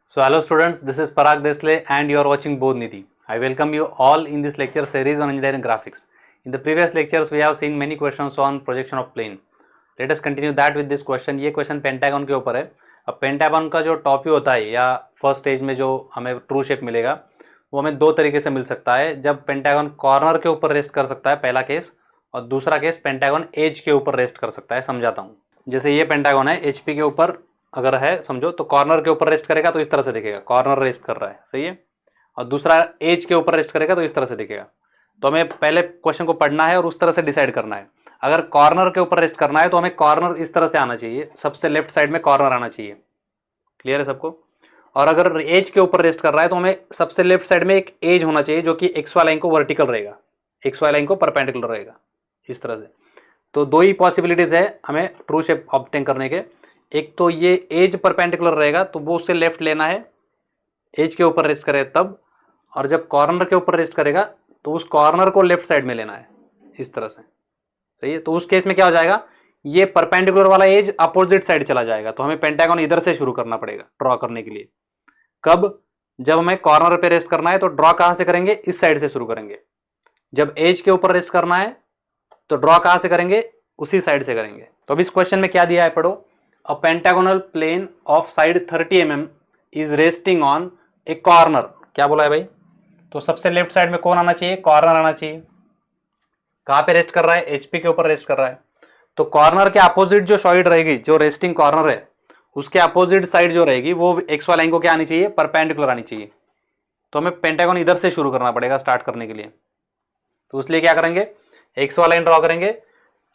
So hello students, this is Parag Desle and you are watching Bodhnidhi. I welcome you all in this lecture series on engineering graphics. In the previous lectures we have seen many questions on projection of plane. Let us continue that with this question. ये question pentagon के ऊपर है. अब pentagon का जो top view होता है या फर्स्ट स्टेज में जो हमें ट्रू शेप मिलेगा वो हमें दो तरीके से मिल सकता है. जब पेंटागन कॉर्नर के ऊपर रेस्ट कर सकता है पहला केस, और दूसरा केस पेंटागन एज के ऊपर रेस्ट कर सकता है. समझाता हूँ. जैसे ये पेंटागन है एचपी के ऊपर अगर है समझो, तो कॉर्नर के ऊपर रेस्ट करेगा तो इस तरह से दिखेगा, कॉर्नर रेस्ट कर रहा है, सही है. और दूसरा एज के ऊपर रेस्ट करेगा तो इस तरह से दिखेगा. तो हमें पहले क्वेश्चन को पढ़ना है और उस तरह से डिसाइड करना है. अगर कॉर्नर के ऊपर रेस्ट करना है तो हमें कॉर्नर इस तरह से आना चाहिए, सबसे लेफ्ट साइड में कॉर्नर आना चाहिए. क्लियर है सबको. और अगर एज के ऊपर रेस्ट कर रहा है तो हमें सबसे लेफ्ट साइड में एक एज होना चाहिए जो कि एक्स वाई लाइन को वर्टिकल रहेगा, एक्स वाई लाइन को परपेंडिकुलर रहेगा, इस तरह से. तो दो ही पॉसिबिलिटीज है हमें ट्रू शेप ऑब्टेन करने के. एक तो ये एज परपेंडिकुलर रहेगा तो वो उससे लेफ्ट लेना है, एज के ऊपर रेस्ट करे तब. और जब कॉर्नर के ऊपर रेस्ट करेगा तो उस कॉर्नर को लेफ्ट साइड में लेना है, इस तरह से, सही है. तो उस केस में क्या हो जाएगा, ये परपेंडिकुलर वाला एज अपोजिट साइड चला जाएगा. तो हमें पेंटागन इधर से शुरू करना पड़ेगा ड्रॉ करने के लिए. कब, जब हमें कॉर्नर पे रेस्ट करना है तो ड्रॉ कहां से करेंगे, इस साइड से शुरू करेंगे. जब एज के ऊपर रेस्ट करना है तो ड्रॉ कहां से करेंगे, उसी साइड से करेंगे. तो अब इस क्वेश्चन में क्या दिया है पढ़ो. A pentagonal plane of side 30 mm is resting on a corner. क्या बोला है भाई, तो सबसे लेफ्ट साइड में कौन आना चाहिए, कॉर्नर आना चाहिए. कहां पे रेस्ट कर रहा है, एचपी के ऊपर रेस्ट कर रहा है. तो कॉर्नर के अपोजिट जो साइड रहेगी, जो रेस्टिंग कॉर्नर है उसके अपोजिट साइड जो रहेगी वो एक्स वाई लाइन को क्या आनी चाहिए, परपेंडिकुलर आनी चाहिए. तो हमें पेंटागन इधर से शुरू करना पड़ेगा स्टार्ट करने के लिए. तो इसलिए क्या करेंगे, एक्स वाई लाइन ड्रॉ करेंगे,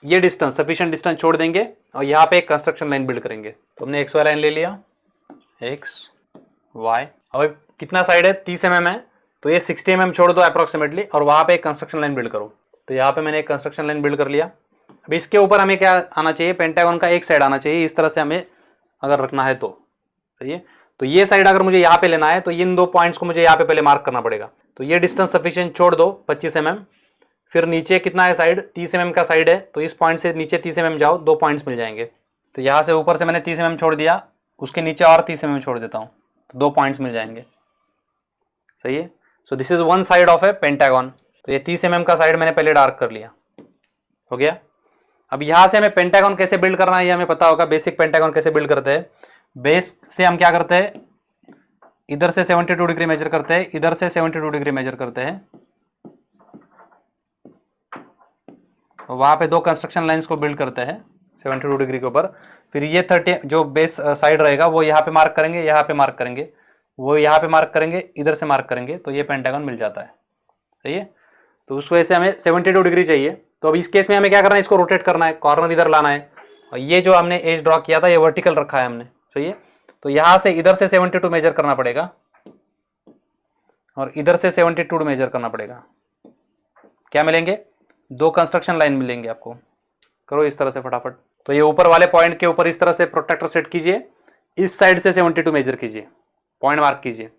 ये डिस्टेंस सफिशिएंट डिस्टेंस छोड़ देंगे और यहाँ पे एक कंस्ट्रक्शन लाइन बिल्ड करेंगे. तो हमने एक्स वाई लाइन ले लिया, एक्स वाई. अब कितना साइड है, 30 mm है, तो ये 60 mm छोड़ दो अप्रोक्सीमेटली और वहाँ पे एक कंस्ट्रक्शन लाइन बिल्ड करो. तो यहाँ पे मैंने एक कंस्ट्रक्शन लाइन बिल्ड कर लिया. अब इसके ऊपर हमें क्या आना चाहिए, पेंटागन का एक साइड आना चाहिए, इस तरह से हमें अगर रखना है तो सही है. तो ये साइड अगर मुझे यहाँ पे लेना है तो इन दो पॉइंट्स को मुझे यहाँ पे पहले मार्क करना पड़ेगा. तो ये डिस्टेंस सफिशिएंट छोड़ दो 25 mm. फिर नीचे कितना है साइड, 30 mm का साइड है, तो इस पॉइंट से नीचे 30 mm जाओ, दो पॉइंट्स मिल जाएंगे. तो यहाँ से ऊपर से मैंने 30 mm छोड़ दिया, उसके नीचे और 30 mm छोड़ देता हूँ, तो दो पॉइंट्स मिल जाएंगे, सही है. So this is one side of A pentagon. तो ये 30 mm का साइड मैंने पहले डार्क कर लिया, हो गया. अब यहाँ से हमें पेंटागन कैसे बिल्ड करना है ये हमें पता होगा. बेसिक पेंटागन कैसे बिल्ड करते हैं, बेस से हम क्या करते हैं, इधर से 72 डिग्री मेजर करते हैं, इधर से 72 डिग्री मेजर करते हैं. वहां पे दो कंस्ट्रक्शन लाइंस को बिल्ड करते हैं 72 डिग्री के ऊपर. फिर ये 30 जो बेस साइड रहेगा वो यहाँ पे मार्क करेंगे, यहाँ पे मार्क करेंगे, वो यहाँ पे मार्क करेंगे, इधर से मार्क करेंगे, तो ये पेंटागन मिल जाता है, सही है. तो उस वजह से हमें 72 डिग्री चाहिए. तो अब इस केस में हमें क्या करना है, इसको रोटेट करना है, कॉर्नर इधर लाना है. और ये जो हमने एज ड्रॉ किया था ये वर्टिकल रखा है हमने, सही है. तो यहाँ से इधर से 72 मेजर करना पड़ेगा और इधर से 72 मेजर करना पड़ेगा. क्या मिलेंगे, दो कंस्ट्रक्शन लाइन मिलेंगे आपको. करो इस तरह से फटाफट. तो ये ऊपर वाले पॉइंट के ऊपर इस तरह से प्रोटेक्टर सेट कीजिए, इस साइड से 72 मेजर कीजिए, पॉइंट मार्क कीजिए.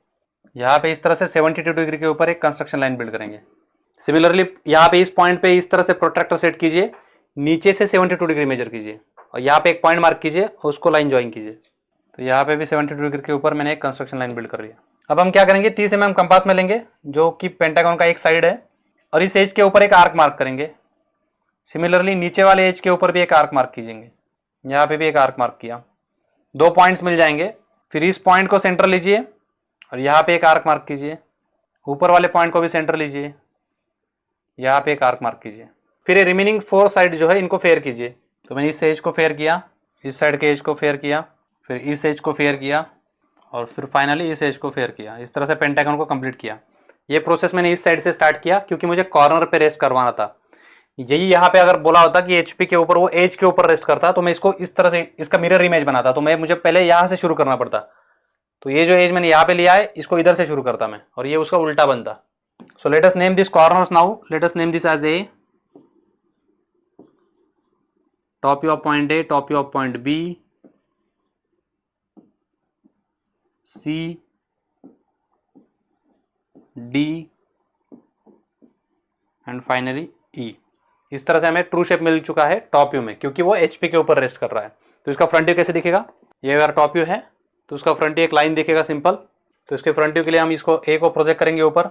यहाँ पे इस तरह से 72 डिग्री के ऊपर एक कंस्ट्रक्शन लाइन बिल्ड करेंगे. सिमिलरली यहाँ पे इस पॉइंट पे इस तरह से प्रोटेक्टर सेट कीजिए, नीचे से 72 डिग्री मेजर कीजिए और यहाँ पे एक पॉइंट मार्क कीजिए और उसको लाइन ज्वाइन कीजिए. तो यहाँ पे भी 72 डिग्री के ऊपर मैंने एक कंस्ट्रक्शन लाइन बिल्ड कर लिया. अब हम क्या करेंगे, 30 mm कंपास में लेंगे जो कि पेंटागन का एक साइड है और इस एज के ऊपर एक आर्क मार्क करेंगे. सिमिलरली नीचे वाले एज के ऊपर भी एक आर्क मार्क कीजिएंगे, यहाँ पे भी एक आर्क मार्क किया, दो पॉइंट्स मिल जाएंगे. फिर इस पॉइंट को सेंटर लीजिए और यहाँ पे एक आर्क मार्क कीजिए, ऊपर वाले पॉइंट को भी सेंटर लीजिए, यहाँ पे एक आर्क मार्क कीजिए. फिर ये रिमेनिंग 4 साइड जो है इनको फेयर कीजिए. तो मैंने इस एज को फेयर किया, इस साइड के एज को फेयर किया, फिर इस एज को फेयर किया और फिर फाइनली इस एज को फेयर किया. इस तरह से पेंटागन को कंप्लीट किया. ये प्रोसेस मैंने इस साइड से स्टार्ट किया क्योंकि मुझे कॉर्नर पे रेस्ट करवाना था. यही यहाँ पे अगर बोला होता कि एचपी के ऊपर वो एज के ऊपर रेस्ट करता तो मैं इसको इस तरह से इसका मिरर इमेज बनाता, तो मैं मुझे पहले यहाँ से शुरू करना पड़ता. तो ये जो एज मैंने यहाँ पे लिया है इसको इधर से शुरू करता मैं और ये उसका उल्टा बनता. So let us name this corners now. Let us name this as a top view of point A, top view of point B, C, D and finally E. इस तरह से हमें ट्रू शेप मिल चुका है टॉप व्यू में, क्योंकि वो HP के ऊपर रेस्ट कर रहा है। तो इसका फ्रंट व्यू कैसे दिखेगा, ये अगर टॉप व्यू है तो उसका फ्रंट व्यू एक लाइन दिखेगा सिंपल। तो इसके फ्रंट व्यू के लिए हम इसको A को प्रोजेक्ट करेंगे ऊपर,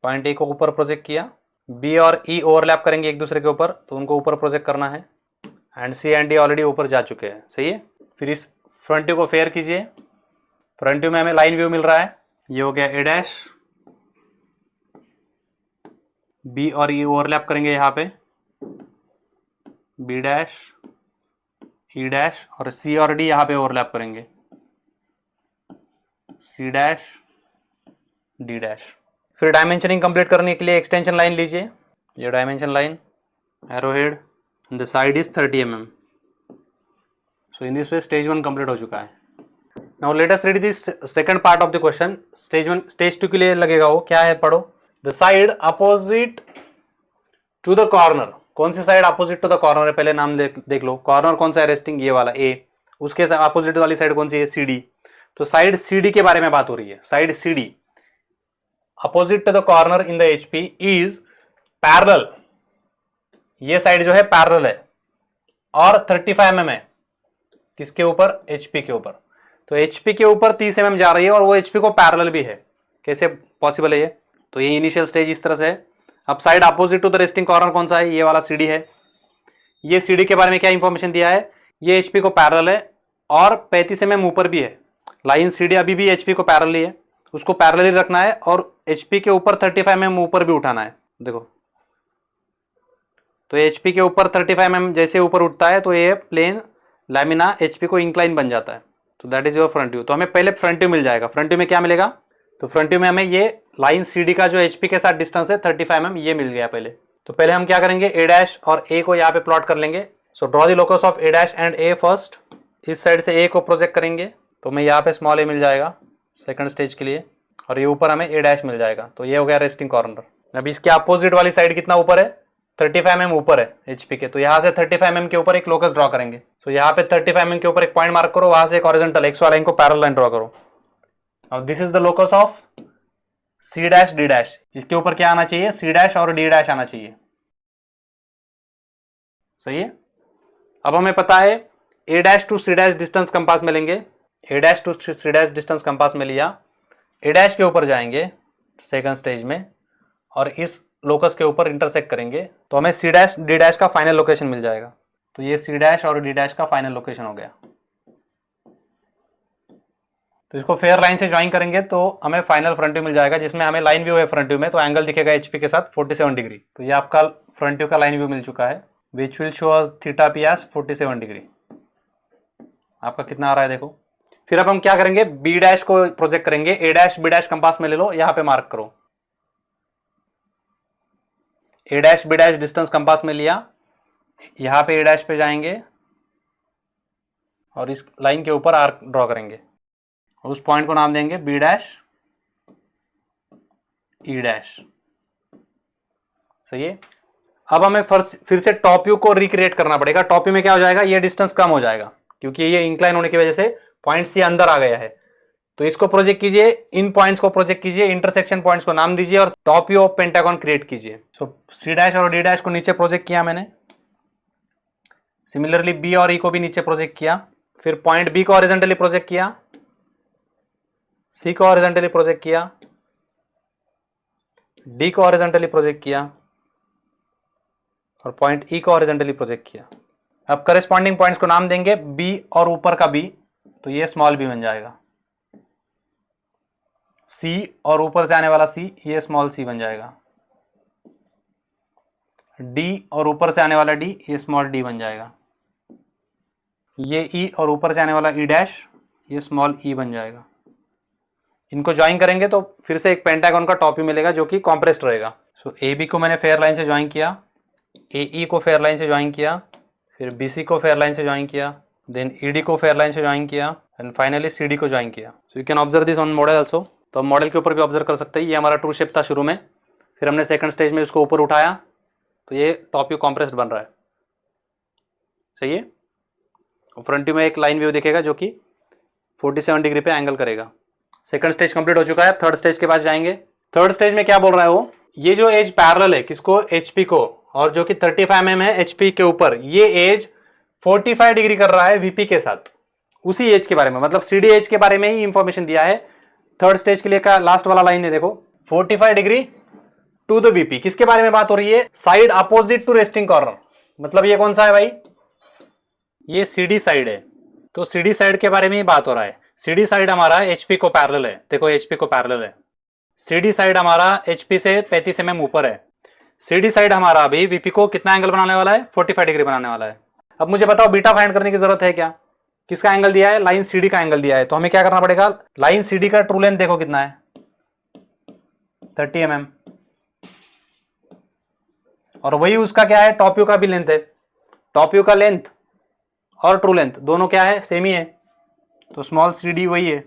पॉइंट A को ऊपर प्रोजेक्ट किया, B और E ओवरलैप करेंगे एक दूसरे के ऊपर, तो उनको ऊपर प्रोजेक्ट करना है, and C and D already ऊपर जा चुके हैं, सही है। फिर इस फ्रंट व्यू को फेयर कीजिए, फ्रंट व्यू में हमें लाइन व्यू मिल रहा है, ये हो गया A डैश, B और E ओवरलैप करेंगे यहाँ पे, B डैश, E डैश, और C और D यहाँ पे ओवरलैप करेंगे, C डैश, D डैश। फिर डायमेंशनिंग कंप्लीट करने के लिए एक्सटेंशन लाइन लीजिए, ये dimension line, arrow head, the side is 30 mm। So in this way stage 1 complete हो चुका है। Now let us read this second part of the question. Stage 2 के लिए लगेगा वो, क्या है पढ़ो। The side opposite to the corner, कौन सी side opposite to the corner है, पहले नाम देख लो। कॉर्नर कौन सा है, रेस्टिंग, ये वाला A। उसके अपोजिट वाली साइड कौन सी है, CD। तो साइड CD के बारे में बात हो रही है। Side CD opposite to the corner in the HP is parallel, ये साइड जो है पैरेलल है, और 35 mm है, किसके ऊपर, HP के ऊपर। तो HP के ऊपर 30 mm जा रही है और वो HP को पैरेलल भी है, कैसे पॉसिबल है ये। तो ये इनिशियल स्टेज इस तरह से है। अब side opposite to the resting corner कौन सा है, ये वाला CD है। ये CD के बारे में क्या इंफॉर्मेशन दिया है, ये HP को पैरेलल है और 35 mm ऊपर भी है। लाइन CD अभी भी HP को पैरेलल है, उसको पैरेलल ही रखना है और HP के ऊपर 35 mm ऊपर भी उठाना है। देखो, तो HP के ऊपर 35 mm जैसे ऊपर उठता है तो ये प्लेन लैमिना HP को इंक्लाइन बन जाता है। तो that is your front view. तो हमें पहले फ्रंट व्यू मिल जाएगा। फ्रंट व्यू में क्या मिलेगा, तो फ्रंट व्यू में हमें ये लाइन CD का जो HP के साथ डिस्टेंस है 35 mm, ये मिल गया पहले। तो पहले हम क्या करेंगे, A डैश और A को यहाँ पे प्लॉट कर लेंगे। So draw the locus of A dash and A first. इस साइड से A को प्रोजेक्ट करेंगे तो हमें यहाँ पे स्मॉल a मिल जाएगा सेकंड स्टेज के लिए, और ये ऊपर हमें A डैश मिल जाएगा। तो ये हो गया रेस्टिंग कॉर्नर। अब इसके अपोजिट वाली साइड कितना ऊपर है, 35 mm ऊपर है HP के। तो यहाँ से 35 mm के ऊपर एक लोकस ड्रॉ करेंगे। तो यहाँ पे 35 mm के ऊपर एक पॉइंट मार्क करो, वहां से एक हॉरिजॉन्टल एक्स वाला लाइन को पैरेलल लाइन ड्रॉ करो। अब this is the locus of C dash D dash. इसके ऊपर क्या आना चाहिए, C डैश और D डैश आना चाहिए, सही है। अब हमें पता है A dash to C dash distance compass में लेंगे, A dash to C dash distance compass में लिया, A डैश के ऊपर जाएंगे सेकंड स्टेज में और इस लोकस के ऊपर इंटरसेक्ट करेंगे तो हमें C डैश D डैश का फाइनल लोकेशन मिल जाएगा। तो ये C डैश और D डैश का फाइनल लोकेशन हो गया। तो इसको फेयर लाइन से ज्वाइन करेंगे तो हमें फाइनल फ्रंट व्यू मिल जाएगा, जिसमें हमें लाइन व्यू है फ्रंट व्यू में, तो एंगल दिखेगा HP के साथ 47 डिग्री। तो ये आपका फ्रंट व्यू का लाइन व्यू मिल चुका है, which will show us theta P as 47 degree. आपका कितना आ रहा है देखो। फिर अब हम क्या करेंगे, B डैश को प्रोजेक्ट करेंगे। A dash B dash compass में ले लो, यहाँ पे मार्क करो। A dash B dash distance compass में लिया, यहाँ पे A डैश पे जाएंगे और इस लाइन के ऊपर आर्क ड्रॉ करेंगे और उस पॉइंट को नाम देंगे B डैश E डैश, सही है। अब हमें फिर से टॉप व्यू को रिक्रिएट करना पड़ेगा। टॉप व्यू में क्या हो जाएगा, ये डिस्टेंस कम हो जाएगा क्योंकि ये इंक्लाइन होने की वजह से पॉइंट C अंदर आ गया है। तो इसको प्रोजेक्ट कीजिए, इन पॉइंट्स को प्रोजेक्ट कीजिए, इंटरसेक्शन पॉइंट्स को नाम दीजिए और top view of pentagon create कीजिए। सो C डैश और D डैश को नीचे प्रोजेक्ट किया मैंने, सिमिलरली B और E को भी नीचे प्रोजेक्ट किया। फिर पॉइंट B को हॉरिजॉन्टली प्रोजेक्ट किया, C को हॉरिजॉन्टली प्रोजेक्ट किया, D को हॉरिजॉन्टली प्रोजेक्ट किया और पॉइंट E को हॉरिजॉन्टली प्रोजेक्ट किया। अब करेस्पॉन्डिंग पॉइंट्स को नाम देंगे B और ऊपर का B, तो ये स्मॉल b बन जाएगा। C और ऊपर से आने वाला C, ये स्मॉल c बन जाएगा। D और ऊपर से आने वाला D, ये स्मॉल d बन जाएगा। ये E और ऊपर से आने वाला E डैश, ये स्मॉल e बन जाएगा। इनको ज्वाइन करेंगे तो फिर से एक पेंटागन का टॉप व्यू मिलेगा जो कि कॉम्प्रेस्ड रहेगा। सो AB को मैंने फेयर लाइन से ज्वाइन किया, AE को फेयर लाइन से ज्वाइन किया, फिर BC को फेयर लाइन से ज्वाइन किया, देन ED को फेयर लाइन से ज्वाइन किया एंड फाइनली CD को ज्वाइन किया। So you can observe this on model also. तो हम मॉडल के ऊपर भी ऑब्जर्व कर सकते हैं। ये हमारा ट्रू शेप था शुरू में, फिर हमने सेकंड स्टेज में उसको ऊपर उठाया तो ये टॉप व्यू कॉम्प्रेस्ड बन रहा है, सही है। फ्रंट व्यू में एक लाइन व्यू दिखेगा जो कि 47 डिग्री पे एंगल करेगा। सेकंड स्टेज कंप्लीट हो चुका है, थर्ड स्टेज के पास जाएंगे। थर्ड स्टेज में क्या बोल रहा है वो, ये जो एज पैरेलल है किसको, HP को, और जो कि 35 mm है HP के ऊपर, ये एज 45 डिग्री कर रहा है VP के साथ, उसी एज के बारे में, मतलब CD एज के बारे में ही इंफॉर्मेशन दिया है। थर्ड स्टेज के लिए का लास्ट वाला लाइन है देखो, 45 डिग्री टू द VP। किसके बारे में बात हो रही है? Side opposite to resting corner, मतलब ये कौन सा है भाई? ये CD साइड है। तो CD साइड के बारे में ही बात हो रहा है। CD साइड हमारा HP को पैरेलल है, देखो HP को पैरेलल है। CD साइड हमारा HP से 35 mm ऊपर है। CD साइड हमारा अभी VP को कितना एंगल बनाने वाला है? 45 डिग्री बनाने वाला है। अब मुझे बताओ बीटा फाइंड करने की जरूरत है क्या? किसका एंगल दिया है? लाइन CD का एंगल दिया है। तो हमें क्या करना पड़ेगा? लाइन CD का ट्रू लेंथ देखो कितना है, 30 mm, और वही उसका क्या है? टॉप व्यू का भी लेंथ है। टॉप व्यू का लेंथ और ट्रू लेंथ दोनों क्या है? सेम ही है। तो स्मॉल CD वही है।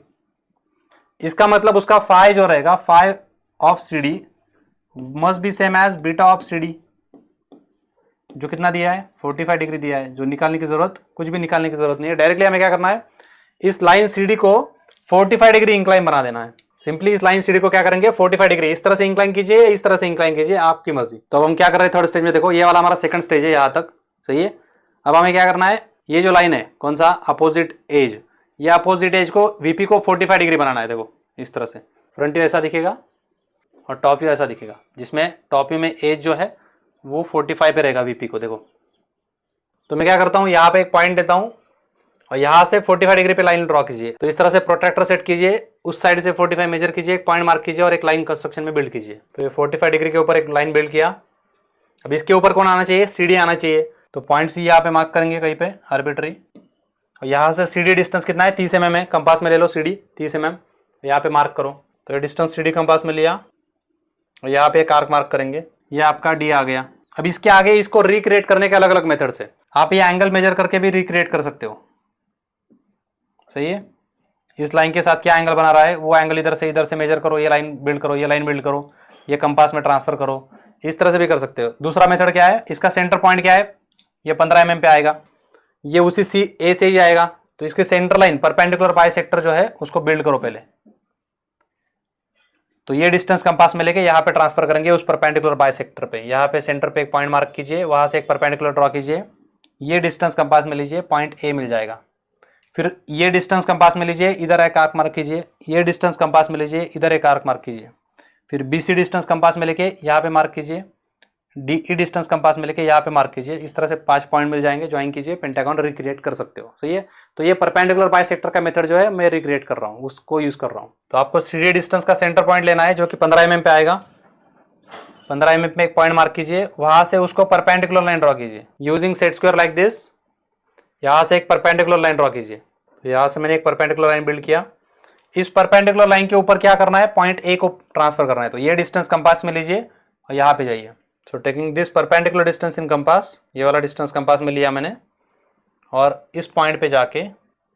इसका मतलब उसका फाई जो रहेगा, phi of CD must be same as beta of CD, जो कितना दिया है? 45 डिग्री दिया है। जो निकालने की जरूरत, कुछ भी निकालने की जरूरत नहीं है, डायरेक्टली हमें क्या करना है? इस लाइन CD को 45 डिग्री इंक्लाइन बना देना है। सिंपली इस लाइन CD को क्या करेंगे? 45 डिग्री इस तरह से इंक्लाइन कीजिए, इस तरह से इंक्लाइन कीजिए, आपकी मर्जी। तो अब हम क्या कर रहे हैं थर्ड स्टेज में? देखो ये वाला हमारा सेकंड स्टेज है यहां तक, सही है। अब हमें क्या करना है? ये जो लाइन है कौन सा? Opposite edge. ये अपोजिट एज को VP को 45 डिग्री बनाना है। देखो इस तरह से फ्रंट व्यू ऐसा दिखेगा और टॉप व्यू ऐसा दिखेगा, जिसमें टॉप व्यू में एज जो है वो 45 पे रहेगा VP को। देखो तो मैं क्या करता हूं, यहाँ पे एक पॉइंट देता हूं और यहाँ से 45 डिग्री पे लाइन ड्रॉ कीजिए। तो इस तरह से प्रोट्रैक्टर सेट कीजिए, उस साइड से 45 मेजर कीजिए, एक पॉइंट मार्क कीजिए और एक लाइन कंस्ट्रक्शन में बिल्ड कीजिए। तो ये 45 डिग्री के ऊपर एक लाइन बिल्ड किया। अब इसके ऊपर कौन आना चाहिए? CD आना चाहिए। तो पॉइंट C यहाँ पे मार्क करेंगे कहीं पे आर्बिट्री, और यहाँ से CD डिस्टेंस कितना है? 30 mm है। कंपास में ले लो CD 30 mm, यहाँ पे मार्क करो। तो ये डिस्टेंस CD कंपास में लिया और यहाँ पे एक आर्क मार्क करेंगे, ये आपका D आ गया। अब इसके आगे इसको रिक्रिएट करने के अलग अलग मेथड से आप ये एंगल मेजर करके भी रिक्रिएट कर सकते हो, सही है। इस लाइन के साथ क्या एंगल बना रहा है, वो एंगल इधर से मेजर करो, ये लाइन बिल्ड करो, ये लाइन बिल्ड करो, ये कंपास में ट्रांसफर करो, इस तरह से भी कर सकते हो। दूसरा मेथड क्या है? इसका सेंटर पॉइंट क्या है? ये 15 mm पे आएगा, ये उसी A से ही आएगा। तो इसके सेंटर लाइन परपेंडिकुलर बाइसेक्टर जो है उसको बिल्ड करो पहले। तो ये डिस्टेंस कंपास में लेके यहाँ पे ट्रांसफर करेंगे उस परपेंडिकुलर बाइसेक्टर पे। यहाँ पे सेंटर पे एक पॉइंट मार्क कीजिए, वहां से एक परपेंडिकुलर ड्रॉ कीजिए, ये डिस्टेंस कंपास में लीजिए, पॉइंट A मिल जाएगा। फिर ये डिस्टेंस कंपास में लीजिए, इधर एक आर्क मार्क कीजिए, ये डिस्टेंस कंपास में लीजिए, इधर एक आर्क मार्क कीजिए। फिर BC डिस्टेंस कंपास में लेके यहाँ पे मार्क कीजिए, DE डिस्टेंस कंपास में लेके यहाँ पे मार्क कीजिए। इस तरह से 5 पॉइंट मिल जाएंगे, ज्वाइन कीजिए, पेंटागन रिक्रिएट कर सकते हो, सही है। तो ये परपेंडिकुलर बाइसेक्टर का मेथड जो है मैं रिक्रिएट कर रहा हूँ, उसको यूज कर रहा हूँ। तो आपको CD डिस्टेंस का सेंटर पॉइंट लेना है जो कि 15 mm पे आएगा। 15 mm में एक पॉइंट मार्क कीजिए, वहां से उसको परपेंडिकुलर लाइन ड्रॉ कीजिए using set square like this. यहाँ से एक परपेंडिकुलर लाइन ड्रॉ कीजिए। तो यहाँ से मैंने एक परपेंडिकुलर लाइन बिल्ड किया। इस परपेंडिकुलर लाइन के ऊपर क्या करना है? पॉइंट A को ट्रांसफर करना है। तो ये डिस्टेंस कंपास में लीजिए और यहाँ पे जाइए। So taking this perpendicular distance in compass, ये वाला डिस्टेंस कंपास में लिया मैंने, और इस पॉइंट पे जाके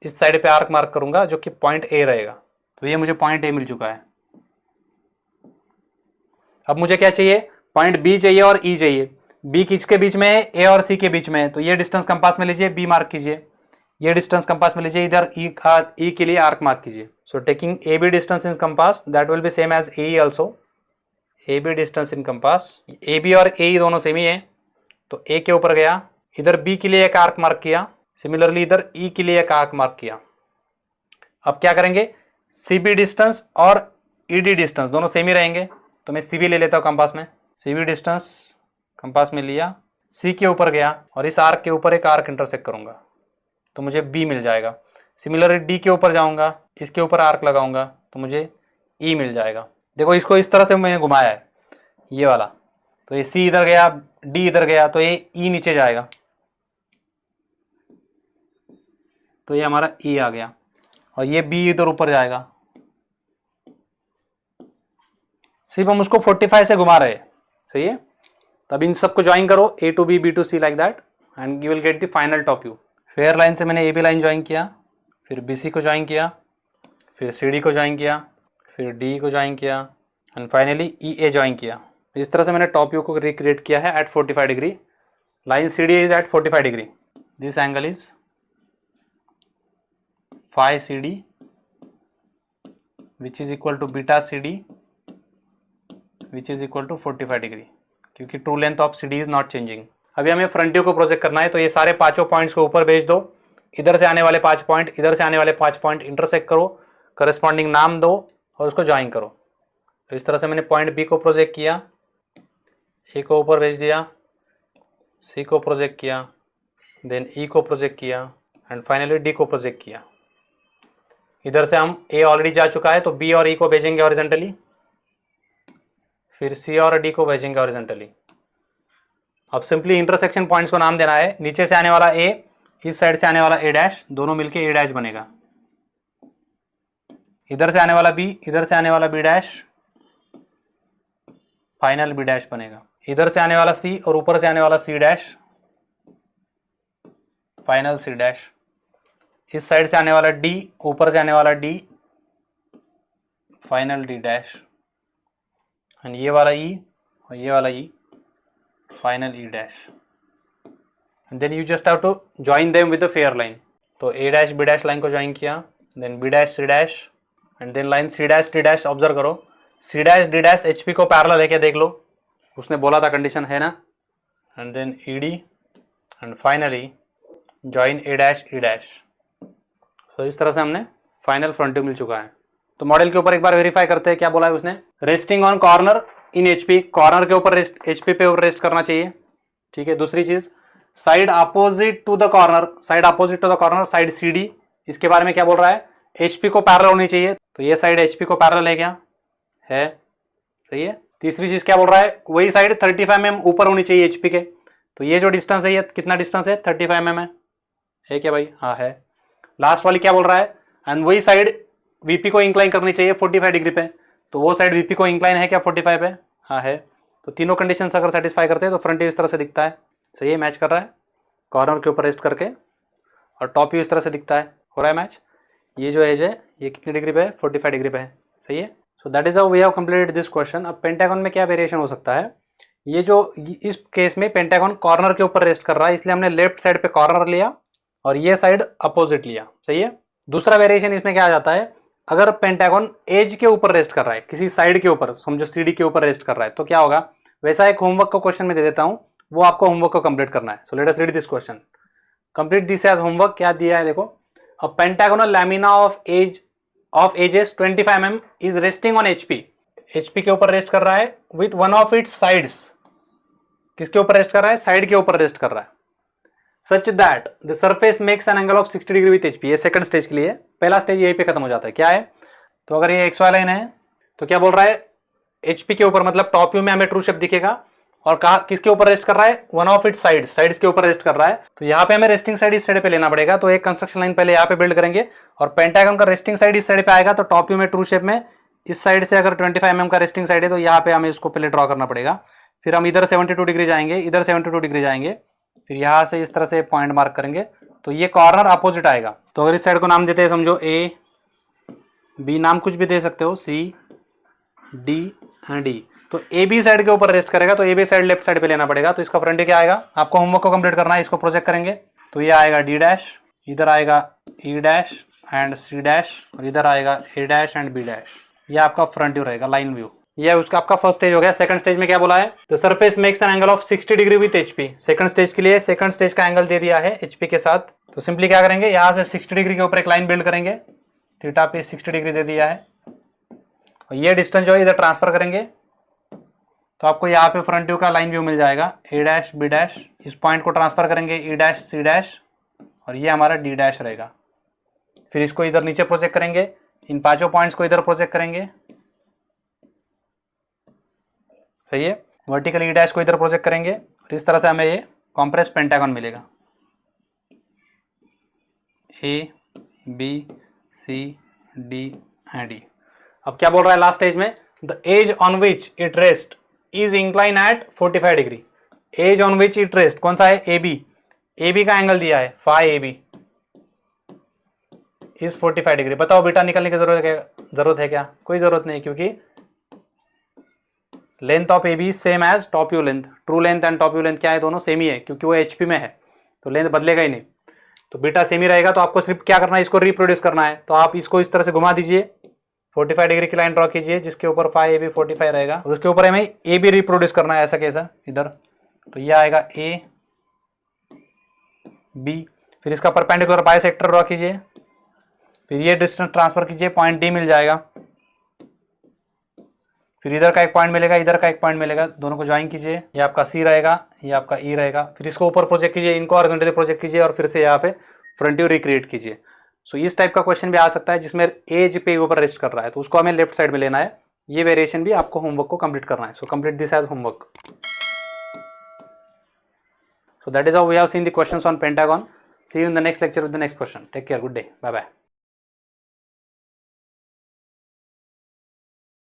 इस साइड पे आर्क मार्क करूंगा जो कि पॉइंट A रहेगा। तो ये मुझे पॉइंट A मिल चुका है। अब मुझे क्या चाहिए? पॉइंट B चाहिए और E चाहिए। B किसके बीच में है? A और C के बीच में है। तो ये डिस्टेंस कंपास में लीजिए, B मार्क कीजिए, ये डिस्टेंस कंपास में लीजिए, इधर E के लिए आर्क मार्क कीजिए। So taking AB distance in compass that will be same as AE also. AB distance in compass, AB और AE दोनों सेम ही है। तो A के ऊपर गया, इधर B के लिए एक आर्क मार्क किया, सिमिलरली इधर E के लिए एक आर्क मार्क किया। अब क्या करेंगे? CB डिस्टेंस और ED डिस्टेंस दोनों सेम ही रहेंगे। तो मैं CB ले लेता हूँ कंपास में, CB डिस्टेंस कंपास में लिया, C के ऊपर गया और इस आर्क के ऊपर एक आर्क इंटरसेक्ट करूंगा तो मुझे B मिल जाएगा। सिमिलरली D के ऊपर जाऊंगा, इसके ऊपर आर्क लगाऊंगा तो मुझे E मिल जाएगा। देखो इसको इस तरह से मैंने घुमाया है, ये वाला। तो ये C इधर गया, D इधर गया, तो ये E नीचे जाएगा, तो ये हमारा E आ गया, और ये B इधर ऊपर जाएगा। सिर्फ हम उसको 45 से घुमा रहे हैं, सही है। तब इन सबको ज्वाइन करो, A to B, B to C like that, and you will get the final top view. Fair line से मैंने AB लाइन ज्वाइन किया, फिर BC को ज्वाइन किया, फिर CD को ज्वाइन किया, फिर D को ज्वाइन किया, एंड फाइनली EA ज्वाइन किया। इस तरह से मैंने टॉप व्यू को रिक्रिएट किया है at 45 degree. Line CD is at 45 degree, this angle is phi CD which is equal to beta CD which is equal to 45 degree. क्योंकि true length of C D is not changing. अभी हमें front view को project करना है, तो ये सारे पांचों पॉइंट्स को ऊपर भेज दो। इधर से आने वाले 5 पॉइंट, इधर से आने वाले 5 पॉइंट इंटरसेक्ट करो, करस्पॉन्डिंग नाम दो और उसको ज्वाइन करो। तो इस तरह से मैंने पॉइंट बी को प्रोजेक्ट किया, ए को ऊपर भेज दिया, सी को प्रोजेक्ट किया, देन ई को प्रोजेक्ट किया एंड फाइनली डी को प्रोजेक्ट किया। इधर से हम ए ऑलरेडी जा चुका है, तो बी और ई को भेजेंगे हॉरिजॉन्टली, फिर सी और डी को भेजेंगे हॉरिजॉन्टली। अब सिंपली इंटरसेक्शन पॉइंट्स को नाम देना है। नीचे से आने वाला ए, इस साइड से आने वाला ए डैश, दोनों मिलके ए डैश बनेगा। इधर से आने वाला बी, इधर से आने वाला B dash, final B dash बनेगा। इधर से आने वाला सी और ऊपर से आने वाला C dash, final C dash. इस साइड से आने वाला डी, ऊपर से आने वाला D, final D dash. And ये वाला ई और ये वाला E, final E dash. And then you just have to join them with a fair line. तो A dash B dash line को ज्वाइन किया, then B dash C dash and then line C dash D dash. Observe करो, सी dash D dash H P को parallel है क्या, देख लो, उसने बोला था कंडीशन है ना। And then E D and finally join A dash E dash. तो इस तरह से हमने फाइनल फ्रंट व्यू मिल चुका है। तो मॉडल के ऊपर एक बार वेरीफाई करते हैं क्या बोला है उसने। Resting on corner in HP, corner के ऊपर रेस्ट, एचपी पे ऊपर रेस्ट करना चाहिए, ठीक है। दूसरी चीज, side opposite to the corner, side opposite to the corner, side C, इसके बारे में क्या बोल रहा है, एचपी को पैरेलल होनी चाहिए। तो ये साइड एचपी को पैरेलल है क्या, है, सही है। तीसरी चीज क्या बोल रहा है, वही साइड 35 mm ऊपर होनी चाहिए एचपी के। तो ये जो डिस्टेंस है, ये कितना डिस्टेंस है, 35 mm है क्या भाई, हाँ है। लास्ट वाली क्या बोल रहा है, एंड वही साइड वीपी को इंक्लाइन करनी चाहिए 45 डिग्री पे। तो वो साइड वीपी को इंक्लाइन है क्या 45 पे, हाँ है। तो तीनों कंडीशंस अगर सेटिस्फाई करते हैं तो फ्रंट व्यू इस तरह से दिखता है, सही है, मैच कर रहा है कॉर्नर के ऊपर रेस्ट करके। और टॉप व्यू इस तरह से दिखता है, हो रहा है मैच। ये जो एज है ये कितनी डिग्री पे है, 45 डिग्री पे है, सही है। So that is how we have completed this question. अब पेंटागन में क्या वेरिएशन हो सकता है, ये जो इस केस में पेंटागन कॉर्नर के ऊपर रेस्ट कर रहा है, इसलिए हमने लेफ्ट साइड पे कॉर्नर लिया और ये साइड अपोजिट लिया, सही है। दूसरा वेरिएशन इसमें क्या आ जाता है, अगर पेंटागन एज के ऊपर रेस्ट कर रहा है, किसी साइड के ऊपर, समझो सीडी के ऊपर रेस्ट कर रहा है, तो क्या होगा, वैसा एक होमवर्क का क्वेश्चन में दे देता हूं, वो आपको होमवर्क को कंप्लीट करना है। So let us read this question, complete this as homework. क्या दिया है देखो, a pentagonal lamina of edges 25 mm is resting on HP, HP के ऊपर रेस्ट कर रहा है with one of its sides, किसके ऊपर रेस्ट कर रहा है, साइड के ऊपर रेस्ट कर रहा है, such that the surface makes an angle of 60 degree with HP. ये सेकंड स्टेज के लिए, पहला स्टेज यहीं पे खत्म हो जाता है। क्या है, तो अगर ये एक्स वाई लाइन है तो क्या बोल रहा है, एचपी के ऊपर, मतलब टॉप व्यू में हमें ट्रू शेप दिखेगा, और कहा किसके ऊपर रेस्ट कर रहा है, वन ऑफ इट्स साइड्स के ऊपर रेस्ट कर रहा है। तो यहाँ पे हमें रेस्टिंग साइड इस साइड पे लेना पड़ेगा। तो एक कंस्ट्रक्शन लाइन पहले यहाँ पे बिल्ड करेंगे और पेंटागन का रेस्टिंग साइड इस साइड पे आएगा, तो टॉप व्यू में ट्रू शेप में इस साइड से अगर 25 mm का रेस्टिंग साइड है तो यहाँ पे हमें इसको पहले ड्रॉ करना पड़ेगा। फिर हम इधर 72 डिग्री जाएंगे, इधर 72 डिग्री जाएंगे, फिर यहाँ से इस तरह से पॉइंट मार्क करेंगे, तो ये कॉर्नर अपोजिट आएगा। तो अगर इस साइड को नाम देते हैं, समझो ए बी, नाम कुछ भी दे सकते हो, सी डी एंड ई। तो ए बी साइड के ऊपर रेस्ट करेगा, तो A B side left side पे लेना पड़ेगा। तो इसका फ्रंट व्यू क्या आएगा, आपको होमवर्क को कंप्लीट करना है, इसको प्रोजेक्ट करेंगे। तो ये आएगा डी डैश, इधर आएगा E dash and C dash, और इधर आएगा A dash and B dash. ये आपका फ्रंट व्यू रहेगा, लाइन व्यू। ये उसका आपका फर्स्ट स्टेज हो गया। सेकंड स्टेज में क्या बोला है, the surface makes an angle of 60 degree with HP. Second stage के लिए सेकंड स्टेज का एंगल दे दिया है एचपी के साथ। तो सिंपली क्या करेंगे, यहाँ से 60 डिग्री के ऊपर एक लाइन बिल्ड करेंगे, थीटा पे 60 डिग्री दे दिया है, और ये डिस्टेंस जो है इधर ट्रांसफर करेंगे, तो आपको यहाँ पे फ्रंट व्यू का लाइन व्यू मिल जाएगा, ए डैश बी डैश। इस पॉइंट को ट्रांसफर करेंगे ई डैश सी डैश, और ये हमारा डी डैश रहेगा। फिर इसको इधर नीचे प्रोजेक्ट करेंगे, इन पांचों पॉइंट्स को इधर प्रोजेक्ट करेंगे, सही है। वर्टिकल ई डैश को इधर प्रोजेक्ट करेंगे, और इस तरह से हमें ये कॉम्प्रेस पेंटागन मिलेगा, A B C D and E. अब क्या बोल रहा है लास्ट स्टेज में, the edge on which it rest is incline at 45 degree. Edge on which it rest कौन सा है, ए बी का एंगल दिया है, phi A B is 45 degree. बताओ बेटा, निकलने की जरूरत है क्या, कोई जरूरत नहीं, क्योंकि length of A B same as top view length. True length and top view length क्या है, दोनों सेम ही है, क्योंकि वो एचपी में है, तो लेंथ बदलेगा ही नहीं। तो बीटा सेम ही रहेगा। तो आपको सिर्फ क्या करना है, इसको रिप्रोड्यूस करना है। तो आप इसको इस तरह से घुमा दीजिए, 45 डिग्री की लाइन ड्रॉ कीजिए जिसके ऊपर फाई ए बी 45 रहेगा और उसके ऊपर हमें ए बी रिप्रोड्यूस करना है ऐसा कैसा इधर, तो यह आएगा ए बी। फिर इसका परपेंडिकुलर बाइसेक्टर ड्रॉ कीजिए, फिर ये डिस्टेंस ट्रांसफर कीजिए, पॉइंट डी मिल जाएगा। फिर इधर का एक पॉइंट मिलेगा, इधर का एक पॉइंट मिलेगा, दोनों को ज्वाइन कीजिए, ये आपका सी रहेगा, ये आपका ई रहेगा। फिर इसको ऊपर प्रोजेक्ट कीजिए, इनको हॉरिजॉन्टली प्रोजेक्ट कीजिए और फिर से यहाँ पे फ्रंट व्यू रिक्रिएट कीजिए। सो इस टाइप का क्वेश्चन भी आ सकता है जिसमें एज पे ऊपर रेस्ट कर रहा है, तो उसको हमें लेफ्ट साइड में लेना है। ये वेरिएशन भी आपको होमवर्क को कंप्लीट करना है। So complete this as homework. So that is how we have seen the questions on pentagon. See you in the next lecture with the next question. Take care. Good day. Bye bye.